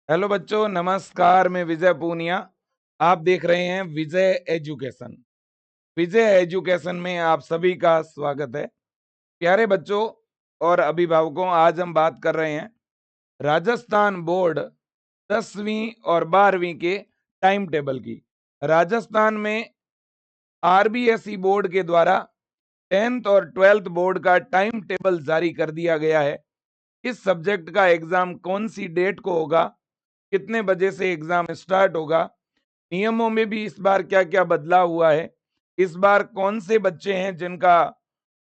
Hello बच्चों, नमस्कार। मैं विजय पूनिया। आप देख रहे हैं विजय एजुकेशन। विजय एजुकेशन में आप सभी का स्वागत है। प्यारे बच्चों और अभिभावकों, आज हम बात कर रहे हैं राजस्थान बोर्ड 10वीं और 12वीं के टाइम टेबल की। राजस्थान में आरबीएसई बोर्ड के द्वारा 10th और 12th बोर्ड का टाइम टेबल जारी कर दिया गया है। इस सब्जेक्ट का एग्जाम कौन सी डेट को होगा, कितने बजे से एग्जाम स्टार्ट होगा, नियमों में भी इस बार क्या क्या बदलाव हुआ है, इस बार कौन से बच्चे हैं जिनका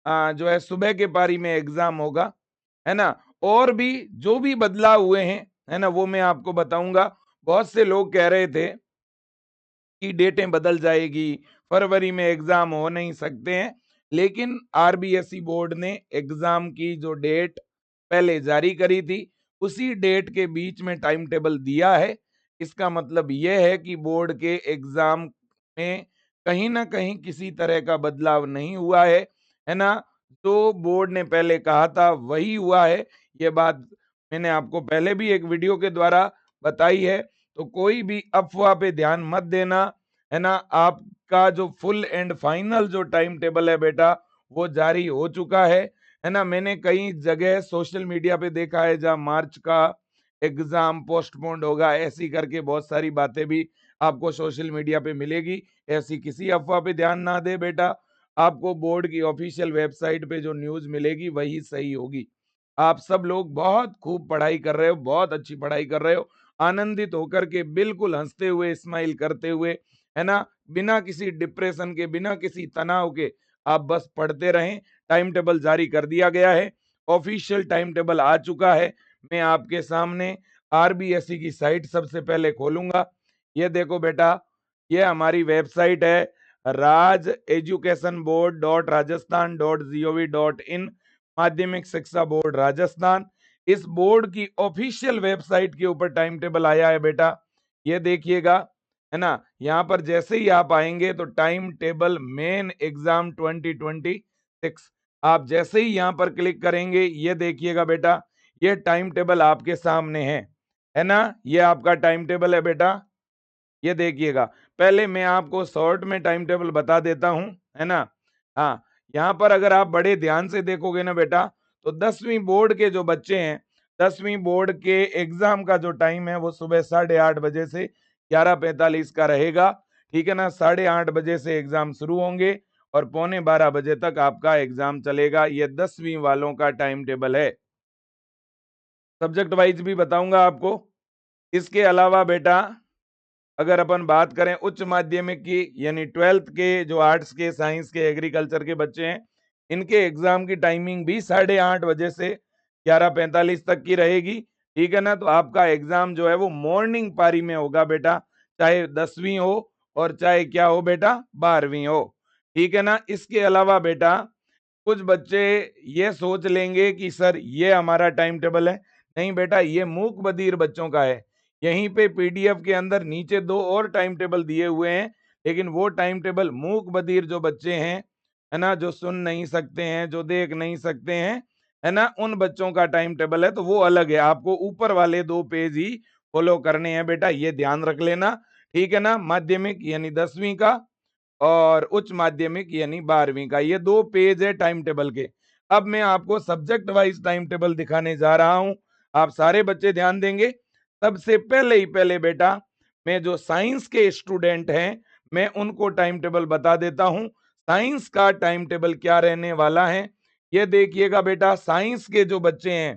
जो है सुबह के पारी में एग्जाम होगा, है ना, और भी जो भी बदलाव हुए हैं, है ना, वो मैं आपको बताऊंगा। बहुत से लोग कह रहे थे की डेटें बदल जाएगी, फरवरी में एग्जाम हो नहीं सकते हैं, लेकिन आरबीएसई बोर्ड ने एग्जाम की जो डेट पहले जारी करी थी उसी डेट के बीच में टाइम टेबल दिया है। इसका मतलब यह है कि बोर्ड के एग्जाम में कहीं ना कहीं किसी तरह का बदलाव नहीं हुआ है ना। तो बोर्ड ने पहले कहा था वही हुआ है। ये बात मैंने आपको पहले भी एक वीडियो के द्वारा बताई है। तो कोई भी अफवाह पे ध्यान मत देना, है ना। आपका जो फुल एंड फाइनल जो टाइम टेबल है बेटा, वो जारी हो चुका है ना। मैंने कई जगह सोशल मीडिया पे देखा है जहां मार्च का एग्जाम पोस्टपोन्ड होगा, ऐसी करके बहुत सारी बातें भी आपको सोशल मीडिया पे मिलेगी। ऐसी किसी अफवाह पे ध्यान ना दे बेटा। आपको बोर्ड की ऑफिशियल वेबसाइट पे जो न्यूज मिलेगी वही सही होगी। आप सब लोग बहुत खूब पढ़ाई कर रहे हो, बहुत अच्छी पढ़ाई कर रहे हो, आनंदित होकर के, बिल्कुल हंसते हुए, स्माइल करते हुए, है ना, बिना किसी डिप्रेशन के, बिना किसी तनाव के आप बस पढ़ते रहें। टाइम टेबल जारी कर दिया गया है, ऑफिशियल टाइम टेबल आ चुका है। मैं आपके सामने आरबीएसई की साइट सबसे पहले खोलूंगा। ये देखो बेटा, ये हमारी वेबसाइट है Raj education board dot Rajasthan dot gov.in, माध्यमिक शिक्षा बोर्ड राजस्थान। इस बोर्ड की ऑफिशियल वेबसाइट के ऊपर टाइम टेबल आया है बेटा, ये देखिएगा, है ना। यहाँ पर जैसे ही आप आएंगे तो टाइम टेबल मेन एग्जाम 2026, आप जैसे ही यहाँ पर क्लिक करेंगे, ये देखिएगा बेटा, ये टाइम टेबल आपके सामने है ना। ये आपका टाइम टेबल है बेटा, ये देखिएगा। पहले मैं आपको शॉर्ट में टाइम टेबल बता देता हूं, है ना। हाँ, यहाँ पर अगर आप बड़े ध्यान से देखोगे ना बेटा, तो 10वीं बोर्ड के जो बच्चे हैं, 10वीं बोर्ड के एग्जाम का जो टाइम है वो सुबह 8:30 बजे से 11:45 का रहेगा। ठीक है ना, 8:30 बजे से एग्जाम शुरू होंगे और 11:45 तक आपका एग्जाम चलेगा। ये 10वीं वालों का टाइम टेबल है। सब्जेक्ट वाइज भी बताऊंगा आपको। इसके अलावा बेटा, अगर अपन बात करें उच्च माध्यमिक की, यानी 12th के, जो आर्ट्स के, साइंस के, एग्रीकल्चर के बच्चे हैं, इनके एग्जाम की टाइमिंग भी 8:30 बजे से 11:45 तक की रहेगी। ठीक है ना। तो आपका एग्जाम जो है वो मॉर्निंग पारी में होगा बेटा, चाहे 10वीं हो और चाहे क्या हो बेटा, 12वीं हो। ठीक है ना। इसके अलावा बेटा, कुछ बच्चे ये सोच लेंगे कि सर ये हमारा टाइम टेबल है। नहीं बेटा, ये मूक बधिर बच्चों का है। यहीं पे पीडीएफ के अंदर नीचे दो और टाइम टेबल दिए हुए हैं, लेकिन वो टाइम टेबल मूक बधिर जो बच्चे हैं, है ना, जो सुन नहीं सकते हैं, जो देख नहीं सकते हैं, है ना, उन बच्चों का टाइम टेबल है, तो वो अलग है। आपको ऊपर वाले 2 पेज ही फॉलो करने हैं बेटा, ये ध्यान रख लेना। ठीक है ना। माध्यमिक यानी 10वीं का और उच्च माध्यमिक यानी 12वीं का, ये 2 पेज है टाइम टेबल के। अब मैं आपको सब्जेक्ट वाइज टाइम टेबल दिखाने जा रहा हूं। आप सारे बच्चे ध्यान देंगे। सबसे पहले ही पहले बेटा, मैं जो साइंस के स्टूडेंट हैं, मैं उनको टाइम टेबल बता देता हूं। साइंस का टाइम टेबल क्या रहने वाला है, ये देखिएगा बेटा। साइंस के जो बच्चे हैं,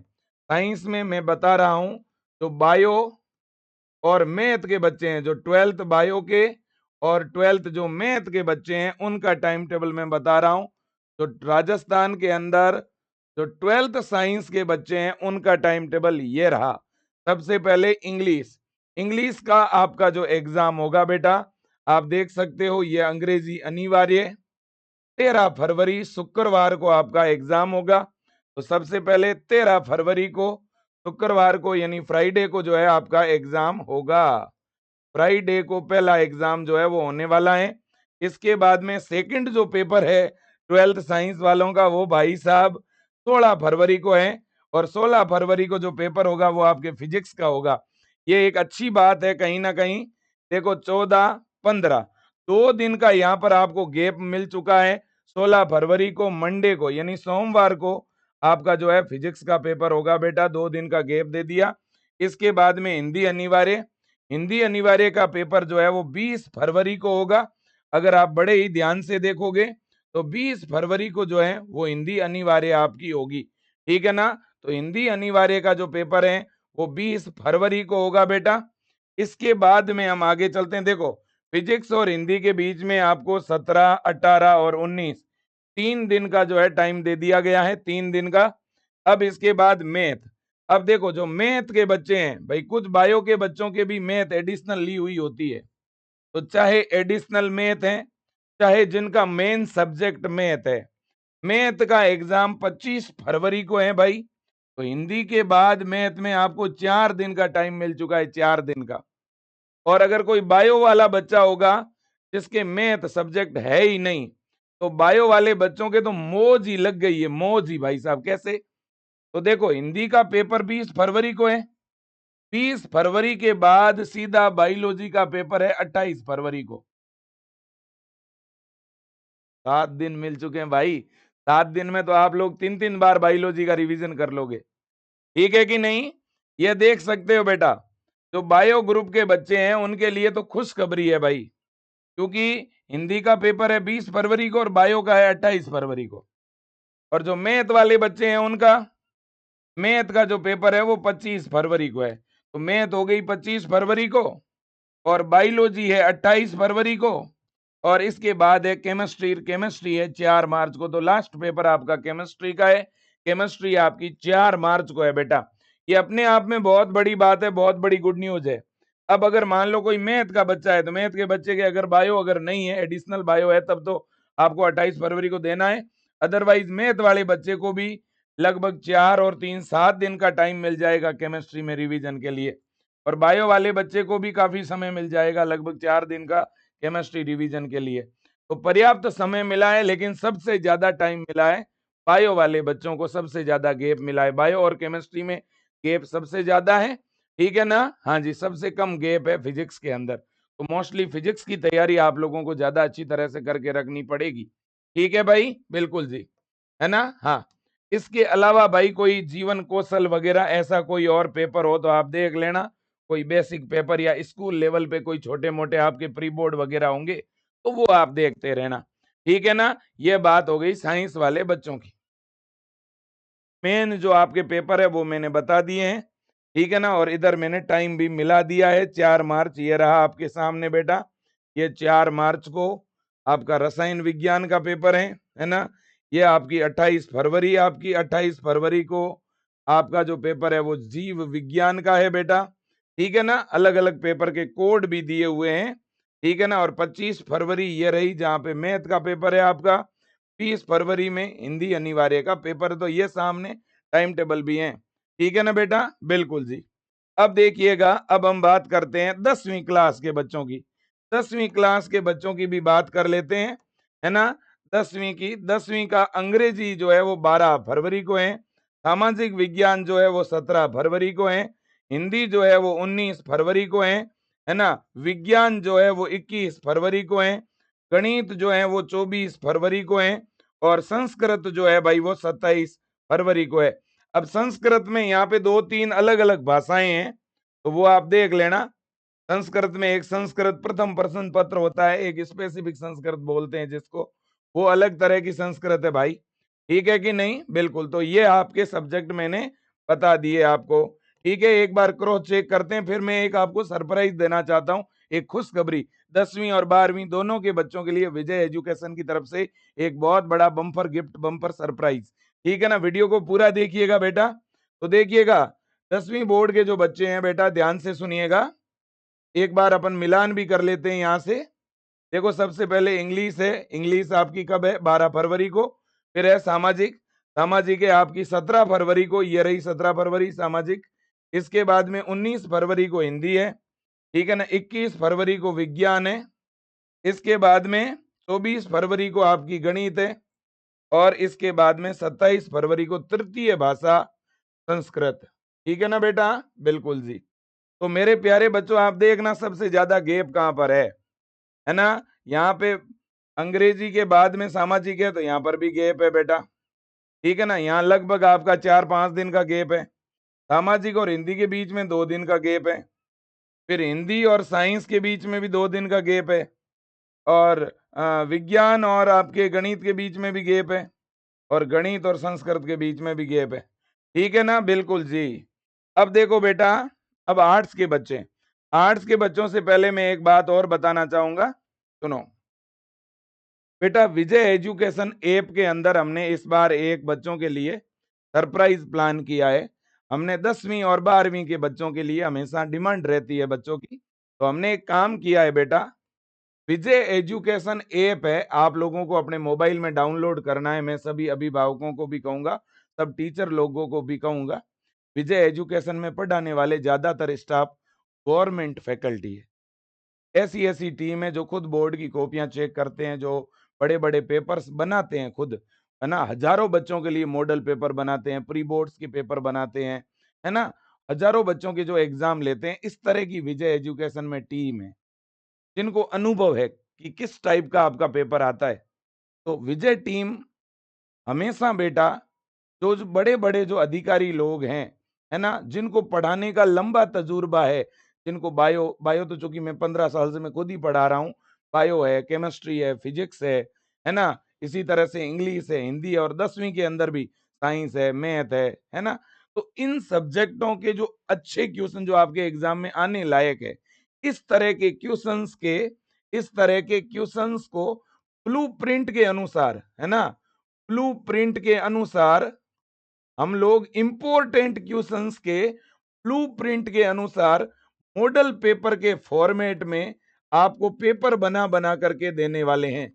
साइंस में मैं बता रहा हूं, जो बायो और मैथ के बच्चे हैं, जो 12th बायो के और 12th जो मैथ के बच्चे हैं, उनका टाइम टेबल मैं बता रहा हूं। तो राजस्थान के अंदर जो 12th साइंस के बच्चे हैं, उनका टाइम टेबल ये रहा। सबसे पहले इंग्लिश। इंग्लिश का आपका जो एग्जाम होगा बेटा, आप देख सकते हो, ये अंग्रेजी अनिवार्य, 13 फरवरी शुक्रवार को आपका एग्जाम होगा। तो सबसे पहले 13 फरवरी को, शुक्रवार को, यानी फ्राइडे को जो है आपका एग्जाम होगा। फ्राइडे को पहला एग्जाम जो है वो होने वाला है। इसके बाद में सेकंड जो पेपर है 12th साइंस वालों का, वो भाई साहब 16 फरवरी को है। और 16 फरवरी को जो पेपर होगा वो आपके फिजिक्स का होगा। ये एक अच्छी बात है कहीं ना कहीं। देखो 14, 15 2 दिन का यहाँ पर आपको गैप मिल चुका है। 16 फरवरी को मंडे को यानी सोमवार को आपका जो है फिजिक्स का पेपर होगा बेटा। 2 दिन का गैप दे दिया। इसके बाद में हिंदी अनिवार्य का पेपर जो है वो 20 फरवरी को होगा। अगर आप बड़े ही ध्यान से देखोगे तो 20 फरवरी को जो है वो हिंदी अनिवार्य आपकी होगी, ठीक है ना। तो हिंदी अनिवार्य का जो पेपर है वो 20 फरवरी को होगा बेटा। इसके बाद में हम आगे चलते हैं। देखो फिजिक्स और हिंदी के बीच में आपको 17, 18 और 19 3 दिन का जो है टाइम दे दिया गया है, 3 दिन का। अब इसके बाद मैथ। अब देखो जो मैथ के बच्चे हैं भाई, कुछ बायो के बच्चों के भी मैथ एडिशनल ली हुई होती है। तो चाहे एडिशनल मैथ है, चाहे जिनका मेन सब्जेक्ट मैथ है, मैथ का एग्जाम 25 फरवरी को है भाई। तो हिंदी के बाद मैथ में आपको 4 दिन का टाइम मिल चुका है, 4 दिन का। और अगर कोई बायो वाला बच्चा होगा जिसके मैथ सब्जेक्ट है ही नहीं, तो बायो वाले बच्चों के तो मौज ही लग गई है, मौज ही भाई साहब। कैसे? तो देखो हिंदी का पेपर 20 फरवरी को है। 20 फरवरी के बाद सीधा बायोलॉजी का पेपर है 28 फरवरी को। 7 दिन मिल चुके हैं भाई। 7 दिन में तो आप लोग 3-3 बार बायोलॉजी का रिवीजन कर लोगे, ठीक है कि नहीं? ये देख सकते हो बेटा, जो बायो ग्रुप के बच्चे हैं उनके लिए तो खुशखबरी है भाई, क्योंकि हिंदी का पेपर है 20 फरवरी को और बायो का है 28 फरवरी को। और जो मैथ वाले बच्चे हैं उनका मैथ का जो पेपर है वो 25 फरवरी को है। तो मैथ हो गई 25 फरवरी को और बायोलॉजी है 28 फरवरी को। और इसके बाद है केमिस्ट्री। केमिस्ट्री है 4 मार्च को। तो लास्ट पेपर आपका केमिस्ट्री का है। केमिस्ट्री आपकी 4 मार्च को है बेटा। ये अपने आप में बहुत बड़ी बात है, बहुत बड़ी गुड न्यूज है। अब अगर मान लो कोई मैथ का बच्चा है, तो मैथ के बच्चे के अगर बायो अगर नहीं है, एडिशनल बायो है, तब तो आपको 28 फरवरी को देना है। अदरवाइज मैथ वाले बच्चे को भी लगभग 4 और 3 7 दिन का टाइम मिल जाएगा केमिस्ट्री में रिवीजन के लिए। और बायो वाले बच्चे को भी काफी समय मिल जाएगा, लगभग 4 दिन का केमिस्ट्री रिवीजन के लिए। तो पर्याप्त समय मिला है, लेकिन सबसे ज्यादा टाइम मिला है बायो वाले बच्चों को। सबसे ज्यादा गैप मिला है बायो और केमिस्ट्री में, गैप सबसे ज्यादा है, ठीक है ना। हाँ जी, सबसे कम गैप है फिजिक्स के अंदर। तो मोस्टली फिजिक्स की तैयारी आप लोगों को ज्यादा अच्छी तरह से करके रखनी पड़ेगी, ठीक है भाई, बिल्कुल जी, है ना। हाँ, इसके अलावा भाई कोई जीवन कौशल वगैरह ऐसा कोई और पेपर हो तो आप देख लेना। कोई बेसिक पेपर या स्कूल लेवल पे कोई छोटे मोटे आपके प्री बोर्ड वगैरह होंगे तो वो आप देखते रहना, ठीक है ना। ये बात हो गई साइंस वाले बच्चों की। मेन जो आपके पेपर है वो मैंने बता दिए हैं, ठीक है ना। और इधर मैंने टाइम भी मिला दिया है, 4 मार्च ये रहा आपके सामने बेटा। ये 4 मार्च को आपका रसायन विज्ञान का पेपर है ना। ये आपकी 28 फरवरी, आपकी 28 फरवरी को आपका जो पेपर है वो जीव विज्ञान का है बेटा, ठीक है ना। अलग अलग पेपर के कोड भी दिए हुए हैं, ठीक है ना। और 25 फरवरी ये रही जहां पे मैथ का पेपर है आपका। 20 फरवरी में हिंदी अनिवार्य का पेपर। तो ये सामने टाइम टेबल भी है, ठीक है ना बेटा, बिल्कुल जी। अब देखिएगा, अब हम बात करते हैं 10वीं क्लास के बच्चों की। 10वीं क्लास के बच्चों की भी बात कर लेते हैं, है ना। 10वीं का अंग्रेजी जो है वो 12 फरवरी को है। सामाजिक विज्ञान जो है वो 17 फरवरी को है। हिंदी जो है वो 19 फरवरी को है ना। विज्ञान जो है वो 21 फरवरी को है। गणित जो है वो 24 फरवरी को है। और संस्कृत जो है भाई वो 27 फरवरी को है। अब संस्कृत में यहाँ पे 2-3 अलग अलग भाषाएं हैं, तो वो आप देख लेना। संस्कृत में एक संस्कृत प्रथम प्रश्न पत्र होता है, एक स्पेसिफिक संस्कृत बोलते हैं जिसको, वो अलग तरह की संस्कृत है भाई, ठीक है कि नहीं, बिल्कुल। तो ये आपके सब्जेक्ट मैंने बता दिए आपको, ठीक है। एक बार क्रॉस चेक करते हैं, फिर मैं एक आपको सरप्राइज देना चाहता हूँ, एक खुशखबरी। 10वीं और 12वीं दोनों के बच्चों के लिए विजय एजुकेशन की तरफ से एक बहुत बड़ा बम्पर गिफ्ट, बम्पर सरप्राइज, ठीक है ना। वीडियो को पूरा देखिएगा बेटा। तो देखिएगा 10वीं बोर्ड के जो बच्चे हैं बेटा, ध्यान से सुनिएगा। एक बार अपन मिलान भी कर लेते हैं यहां से। देखो सबसे पहले इंग्लिश है। इंग्लिश आपकी कब है? 12 फरवरी को। फिर है सामाजिक। सामाजिक है आपकी 17 फरवरी को, ये रही 17 फरवरी सामाजिक। इसके बाद में 19 फरवरी को हिंदी है, ठीक है ना। 21 फरवरी को विज्ञान है। इसके बाद में 24 फरवरी को आपकी गणित है। और इसके बाद में 27 फरवरी को तृतीय भाषा संस्कृत, ठीक है ना बेटा, बिल्कुल जी। तो मेरे प्यारे बच्चों आप देखना सबसे ज्यादा गैप कहां पर है ना? यहाँ पे अंग्रेजी के बाद में सामाजिक है, तो यहाँ पर भी गैप है बेटा, ठीक है ना? यहाँ लगभग आपका 4-5 दिन का गैप है। सामाजिक और हिंदी के बीच में 2 दिन का गैप है। फिर हिंदी और साइंस के बीच में भी 2 दिन का गैप है। और विज्ञान और आपके गणित के बीच में भी गैप है। और गणित और संस्कृत के बीच में भी गैप है। ठीक है ना? बिल्कुल जी। अब देखो बेटा, अब आर्ट्स के बच्चे, आर्ट्स के बच्चों से पहले मैं एक बात और बताना चाहूंगा, सुनो बेटा। विजय एजुकेशन ऐप के अंदर हमने इस बार एक बच्चों के लिए सरप्राइज प्लान किया है। हमने 10वीं और 12वीं के बच्चों के लिए हमेशा डिमांड रहती है बच्चों की, तो हमने एक काम किया है बेटा। विजय एजुकेशन ऐप है, आप लोगों को अपने मोबाइल में डाउनलोड करना है। मैं सभी अभिभावकों को भी कहूंगा, सब टीचर लोगों को भी कहूंगा। विजय एजुकेशन में पढ़ाने वाले ज्यादातर स्टाफ गवर्नमेंट फैकल्टी है। ऐसी ऐसी टीम है जो खुद बोर्ड की कॉपियां चेक करते हैं, जो बड़े बड़े पेपर्स बनाते हैं खुद, है ना? हजारों बच्चों के लिए मॉडल पेपर बनाते हैं, प्री बोर्ड्स के पेपर बनाते हैं, है ना? हजारों बच्चों के जो एग्जाम लेते हैं, इस तरह की विजय एजुकेशन में टीम है जिनको अनुभव है कि किस टाइप का आपका पेपर आता है। तो विजय टीम हमेशा बेटा, जो जो बड़े बड़े जो अधिकारी लोग हैं, है ना, जिनको पढ़ाने का लंबा तजुर्बा है, जिनको बायो बायो तो चूंकि मैं 15 साल से मैं खुद ही पढ़ा रहा हूँ, बायो है, केमिस्ट्री है, फिजिक्स है ना, इसी तरह से इंग्लिश है, हिंदी है, और 10वीं के अंदर भी साइंस है, मैथ है ना? तो इन सब्जेक्टों के जो अच्छे क्वेश्चन जो आपके एग्जाम में आने लायक है, इस तरह के क्वेश्चंस के इस तरह के क्वेश्चंस को ब्लूप्रिंट के अनुसार, है ना, ब्लूप्रिंट के अनुसार हम लोग इंपॉर्टेंट क्वेश्चंस के ब्लूप्रिंट के अनुसार मॉडल पेपर के फॉर्मेट में आपको पेपर बना बना करके देने वाले हैं,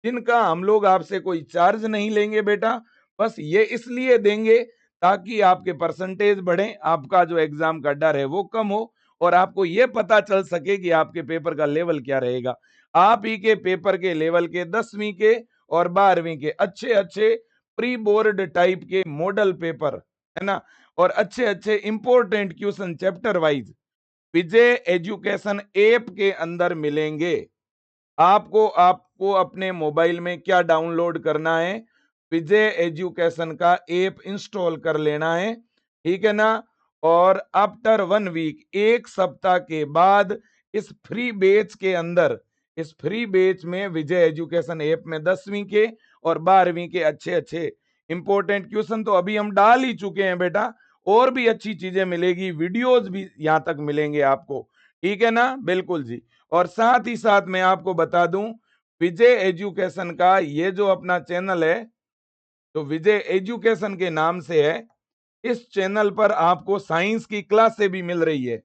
जिनका हम लोग आपसे कोई चार्ज नहीं लेंगे बेटा। बस ये इसलिए देंगे ताकि आपके परसेंटेज बढ़े, आपका जो एग्जाम का डर है वो कम हो, और आपको ये पता चल सके कि आपके पेपर का लेवल क्या रहेगा। आप ही के पेपर के लेवल के 10वीं के और 12वीं के अच्छे अच्छे प्री बोर्ड टाइप के मॉडल पेपर, है ना, और अच्छे अच्छे इंपॉर्टेंट क्वेश्चन चैप्टर वाइज विजय एजुकेशन ऐप के अंदर मिलेंगे। आपको आपको अपने मोबाइल में क्या डाउनलोड करना है? विजय एजुकेशन का ऐप इंस्टॉल कर लेना है, ठीक है ना? और आफ्टर 1 वीक, 1 सप्ताह के बाद, इस फ्री बैच के अंदर, इस फ्री बैच में विजय एजुकेशन ऐप में 10वीं के और 12वीं के अच्छे अच्छे इंपॉर्टेंट क्वेश्चन तो अभी हम डाल ही चुके हैं बेटा, और भी अच्छी चीजें मिलेगी, वीडियोस भी यहां तक मिलेंगे आपको, ठीक है ना? बिल्कुल जी। और साथ ही साथ मैं आपको बता दूं, विजय एजुकेशन का ये जो अपना चैनल है, जो विजय एजुकेशन के नाम से है, इस चैनल पर आपको साइंस की क्लासें भी मिल रही है,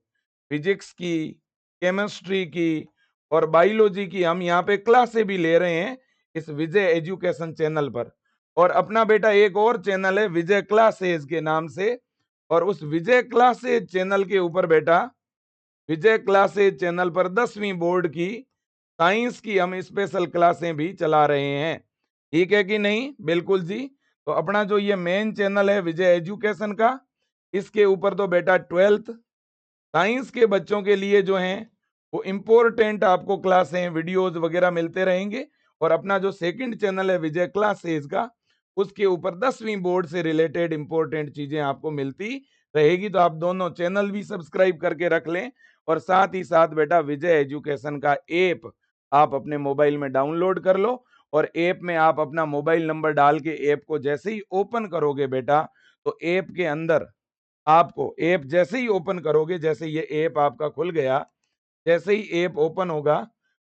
फिजिक्स की, केमिस्ट्री की और बायोलॉजी की हम यहाँ पे क्लासें भी ले रहे हैं इस विजय एजुकेशन चैनल पर। और अपना बेटा एक और चैनल है विजय क्लासेज के नाम से, और उस विजय क्लासेज चैनल के ऊपर बेटा, विजय क्लासेज चैनल पर 10वीं बोर्ड की साइंस की हम स्पेशल क्लासें भी चला रहे हैं, ठीक है कि नहीं? बिल्कुल जी। तो अपना जो ये मेन चैनल है विजय एजुकेशन का, इसके ऊपर तो बेटा 12th साइंस के बच्चों के लिए जो हैं वो इंपॉर्टेंट आपको क्लासें वीडियोस वगैरह मिलते रहेंगे। और अपना जो सेकंड चैनल है विजय क्लासेस का, उसके ऊपर 10वीं बोर्ड से रिलेटेड इंपॉर्टेंट चीजें आपको मिलती रहेगी। तो आप दोनों चैनल भी सब्सक्राइब करके रख लें, और साथ ही साथ बेटा विजय एजुकेशन का ऐप आप अपने मोबाइल में डाउनलोड कर लो। और ऐप में आप अपना मोबाइल नंबर डाल के ऐप को जैसे ही ओपन करोगे बेटा, तो ऐप के अंदर आपको, ऐप जैसे ही ओपन करोगे, जैसे ये ऐप आपका खुल गया, जैसे ही ऐप ओपन होगा,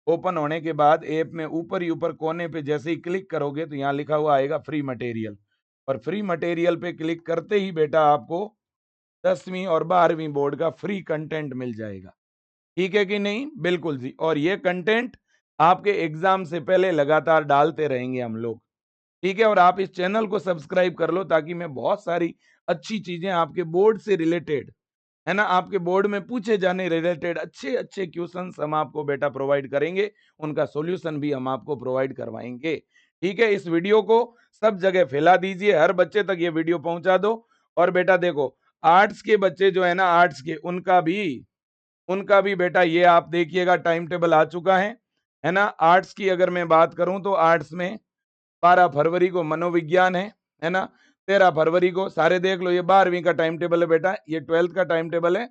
ओपन होने के बाद ऐप में ऊपर ही ऊपर कोने पे जैसे ही क्लिक करोगे तो यहाँ लिखा हुआ आएगा फ्री मटेरियल, और फ्री मटेरियल पे क्लिक करते ही बेटा आपको 10वीं और 12वीं बोर्ड का फ्री कंटेंट मिल जाएगा, ठीक है कि नहीं? बिल्कुल जी। और ये कंटेंट आपके एग्जाम से पहले लगातार डालते रहेंगे हम लोग, ठीक है? और आप इस चैनल को सब्सक्राइब कर लो ताकि मैं बहुत सारी अच्छी चीजें आपके बोर्ड से रिलेटेड, है ना, आपके बोर्ड में पूछे जाने रिलेटेड अच्छे अच्छे क्वेश्चंस हम आपको बेटा प्रोवाइड करेंगे, उनका सॉल्यूशन भी हम आपको प्रोवाइड करवाएंगे, ठीक है? इस वीडियो को सब जगह फैला दीजिए, हर बच्चे तक ये वीडियो पहुंचा दो। और बेटा देखो, आर्ट्स के बच्चे जो है ना, आर्ट्स के, उनका भी उनका भी बेटा ये आप देखिएगा टाइम टेबल आ चुका है ना। आर्ट्स की अगर मैं बात करूं तो आर्ट्स में 12 फरवरी को मनोविज्ञान है ना। 13 फरवरी को सारे देख लो, ये 12वीं का टाइम टेबल है बेटा, ये 12th का टाइम टेबल है।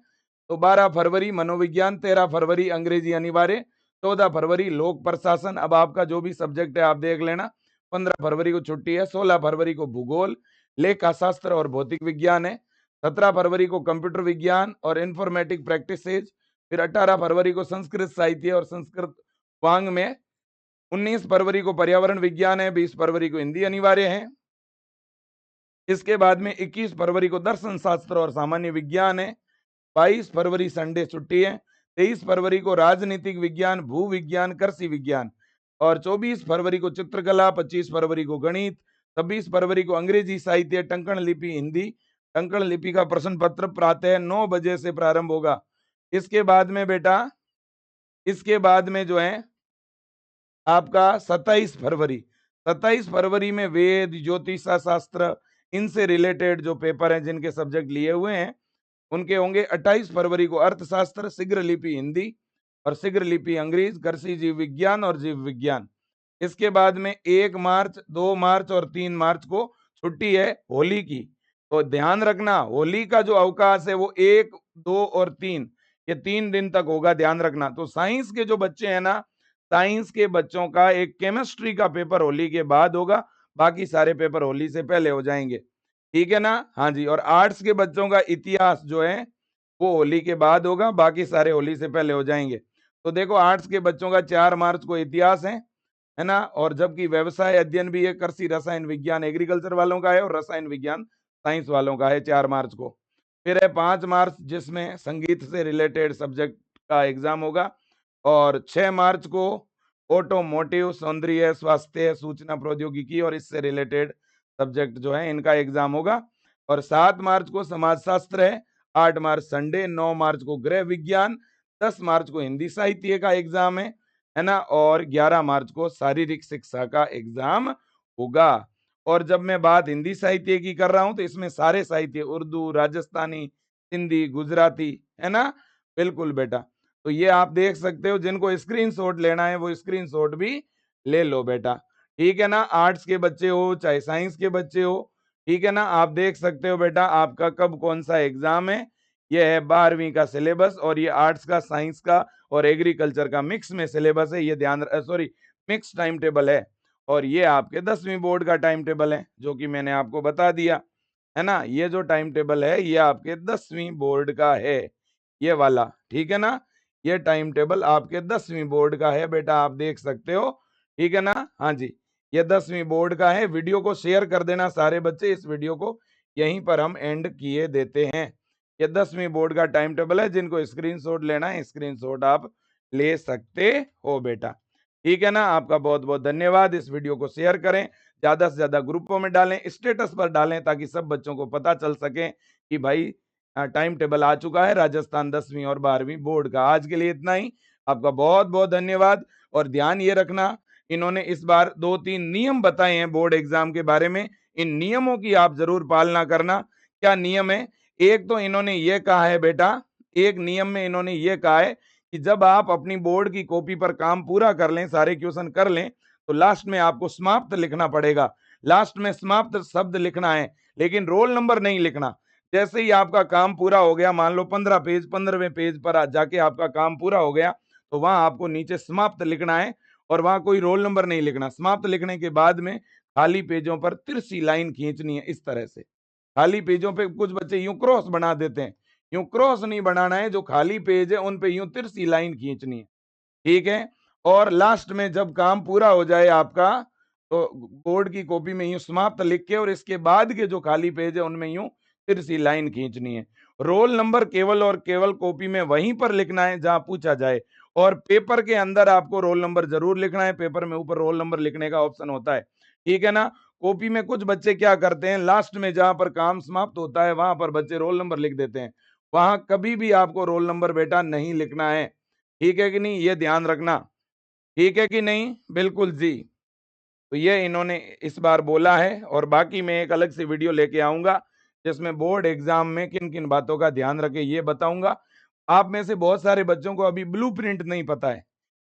तो 12 फरवरी मनोविज्ञान, 13 फरवरी अंग्रेजी अनिवार्य, 14 फरवरी लोक प्रशासन, अब आपका जो भी सब्जेक्ट है आप देख लेना। 15 फरवरी को छुट्टी है, 16 फरवरी को भूगोल, लेखा शास्त्र और भौतिक विज्ञान है, 17 फरवरी को कंप्यूटर विज्ञान और इंफॉर्मेटिक प्रैक्टिसेज, फिर 18 फरवरी को संस्कृत साहित्य और संस्कृत वांग में, 19 फरवरी को पर्यावरण विज्ञान है, 20 फरवरी को हिंदी अनिवार्य है। इसके बाद में 21 फरवरी को दर्शन शास्त्र और सामान्य विज्ञान है, 22 फरवरी संडे छुट्टी है, 23 फरवरी को राजनीतिक विज्ञान, भू विज्ञान, कृषि विज्ञान और 24 फरवरी को चित्रकला, 25 फरवरी को गणित, 26 फरवरी को अंग्रेजी साहित्य, टंकण लिपि हिंदी, टंकण लिपि का प्रश्न पत्र प्रातः 9 बजे से प्रारंभ होगा। इसके बाद में बेटा, इसके बाद में जो है आपका 27 फरवरी में वेद, ज्योतिष शास्त्र, इनसे रिलेटेड जो पेपर हैं जिनके सब्जेक्ट लिए हुए हैं उनके होंगे। 28 फरवरी को अर्थशास्त्र, शीघ्र लिपि हिंदी और शीघ्र लिपि अंग्रेजी, कृषि जीव विज्ञान और जीव विज्ञान। इसके बाद में 1 मार्च, 2 मार्च और 3 मार्च को छुट्टी है होली की। तो ध्यान रखना, होली का जो अवकाश है वो 1, 2 और 3, ये 3 दिन तक होगा, ध्यान रखना। तो साइंस के जो बच्चे हैं ना, साइंस के बच्चों का एक केमिस्ट्री का पेपर होली के बाद होगा, बाकी सारे पेपर होली से पहले हो जाएंगे, ठीक है ना। हाँ जी। और आर्ट्स के बच्चों का इतिहास जो है वो होली के बाद होगा, बाकी सारे होली से पहले हो जाएंगे। तो देखो आर्ट्स के बच्चों का 4 मार्च को इतिहास है ना। और जबकि व्यवसाय अध्ययन भी है, कृषि रसायन विज्ञान एग्रीकल्चर वालों का है और रसायन विज्ञान साइंस वालों का है 4 मार्च को। फिर है 5 मार्च जिसमें संगीत से रिलेटेड सब्जेक्ट का एग्जाम होगा। और 6 मार्च को ऑटोमोटिव, सौंदर्य, स्वास्थ्य, सूचना प्रौद्योगिकी और इससे रिलेटेड सब्जेक्ट जो है इनका एग्जाम होगा। और 7 मार्च को समाजशास्त्र है, 8 मार्च संडे, 9 मार्च को गृह विज्ञान, 10 मार्च को हिंदी साहित्य का एग्जाम है ना। और 11 मार्च को शारीरिक शिक्षा का एग्जाम होगा। और जब मैं बात हिंदी साहित्य की कर रहा हूं तो इसमें सारे साहित्य, उर्दू, राजस्थानी, हिंदी, गुजराती, है ना। बिल्कुल बेटा। तो ये आप देख सकते हो, जिनको स्क्रीनशॉट लेना है वो स्क्रीनशॉट भी ले लो बेटा, ठीक है ना। आर्ट्स के बच्चे हो चाहे साइंस के बच्चे हो, ठीक है ना। आप देख सकते हो बेटा आपका कब कौन सा एग्जाम है। ये है 12वीं का सिलेबस और ये आर्ट्स का, साइंस का और एग्रीकल्चर का मिक्स में सिलेबस है, ये ध्यान, सॉरी, मिक्स टाइम टेबल है। और ये आपके 10वीं बोर्ड का टाइम टेबल है जो कि मैंने आपको बता दिया, है ना। ये जो टाइम टेबल है ये आपके 10वीं बोर्ड का है, ये वाला, ठीक है ना। ये टाइम टेबल आपके 10वीं बोर्ड का है बेटा, आप देख सकते हो, ठीक है ना। हाँ जी, ये 10वीं बोर्ड का है। वीडियो को शेयर कर देना सारे बच्चे, इस वीडियो को यहीं पर हम एंड किए देते हैं। ये 10वीं बोर्ड का टाइम टेबल है, जिनको स्क्रीनशॉट लेना है स्क्रीनशॉट आप ले सकते हो बेटा, ठीक है ना। आपका बहुत बहुत धन्यवाद। इस वीडियो को शेयर करें, ज्यादा से ज्यादा ग्रुपों में डालें, स्टेटस पर डालें, ताकि सब बच्चों को पता चल सके कि भाई टाइम टेबल आ चुका है राजस्थान 10वीं और 12वीं बोर्ड का। आज के लिए इतना ही, आपका बहुत बहुत धन्यवाद। और ध्यान ये रखना, इन्होंने इस बार 2-3 नियम बताए हैं बोर्ड एग्जाम के बारे में, इन नियमों की आप जरूर पालना करना। क्या नियम है? एक तो इन्होंने ये कहा है बेटा, एक नियम में इन्होंने ये कहा है कि जब आप अपनी बोर्ड की कॉपी पर काम पूरा कर लें, सारे क्वेश्चन कर लें, तो लास्ट में आपको समाप्त लिखना पड़ेगा। लास्ट में समाप्त शब्द लिखना है, लेकिन रोल नंबर नहीं लिखना। जैसे ही आपका काम पूरा हो गया, मान लो 15 पेज, 15वें पेज पर जाके आपका काम पूरा हो गया, तो वहां आपको नीचे समाप्त लिखना है और वहां कोई रोल नंबर नहीं लिखना। समाप्त लिखने के बाद में खाली पेजों पर तिरछी लाइन खींचनी है, इस तरह से। खाली पेजों पे कुछ बच्चे यूं क्रॉस बना देते हैं, यूं क्रॉस नहीं बनाना है, जो खाली पेज है उन पे यूं तिरछी लाइन खींचनी है, ठीक है। और लास्ट में जब काम पूरा हो जाए आपका, तो बोर्ड की कॉपी में यूं समाप्त लिख के और इसके बाद के जो खाली पेज है उनमें यूं तिरछी लाइन खींचनी है। रोल नंबर केवल और केवल कॉपी में वहीं पर लिखना है जहां पूछा जाए, और पेपर के अंदर आपको रोल नंबर जरूर लिखना है। पेपर में ऊपर रोल नंबर लिखने का ऑप्शन होता है, ठीक है ना। कॉपी में कुछ बच्चे क्या करते हैं, लास्ट में जहां पर काम समाप्त होता है वहां पर बच्चे रोल नंबर लिख देते हैं, वहां कभी भी आपको रोल नंबर बेटा नहीं लिखना है, ठीक है कि नहीं, ये ध्यान रखना, ठीक है कि नहीं। बिल्कुल जी। तो ये इन्होंने इस बार बोला है, और बाकी मैं एक अलग से वीडियो लेके आऊंगा जिसमें बोर्ड एग्जाम में किन किन बातों का ध्यान रखे ये बताऊंगा। आप में से बहुत सारे बच्चों को अभी ब्लूप्रिंट नहीं पता है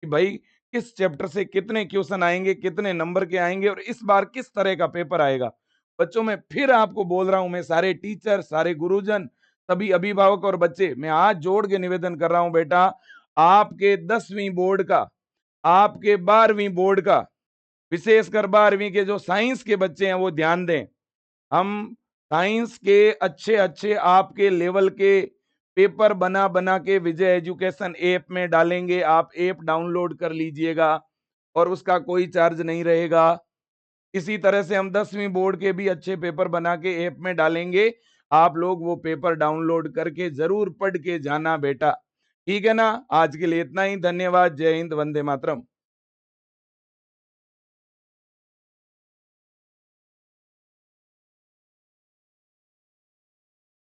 कि भाई किस चैप्टर से कितने क्वेश्चन आएंगे, कितने नंबर के आएंगे और इस बार किस तरह का पेपर आएगा। बच्चों में फिर आपको बोल रहा हूं, मैं सारे टीचर, सारे गुरुजन, सभी अभिभावक और बच्चे, मैं हाथ जोड़ के निवेदन कर रहा हूं बेटा, आपके 10वीं बोर्ड का, आपके 12वीं बोर्ड का, विशेषकर 12वीं के जो साइंस के बच्चे हैं वो ध्यान दें। हम साइंस के अच्छे अच्छे आपके लेवल के पेपर बना बना के विजय एजुकेशन ऐप में डालेंगे। आप ऐप डाउनलोड कर लीजिएगा और उसका कोई चार्ज नहीं रहेगा। इसी तरह से हम 10वीं बोर्ड के भी अच्छे पेपर बना के ऐप में डालेंगे। आप लोग वो पेपर डाउनलोड करके जरूर पढ़ के जाना बेटा। ठीक है ना? आज के लिए इतना ही। धन्यवाद। जय हिंद। वंदे मातरम।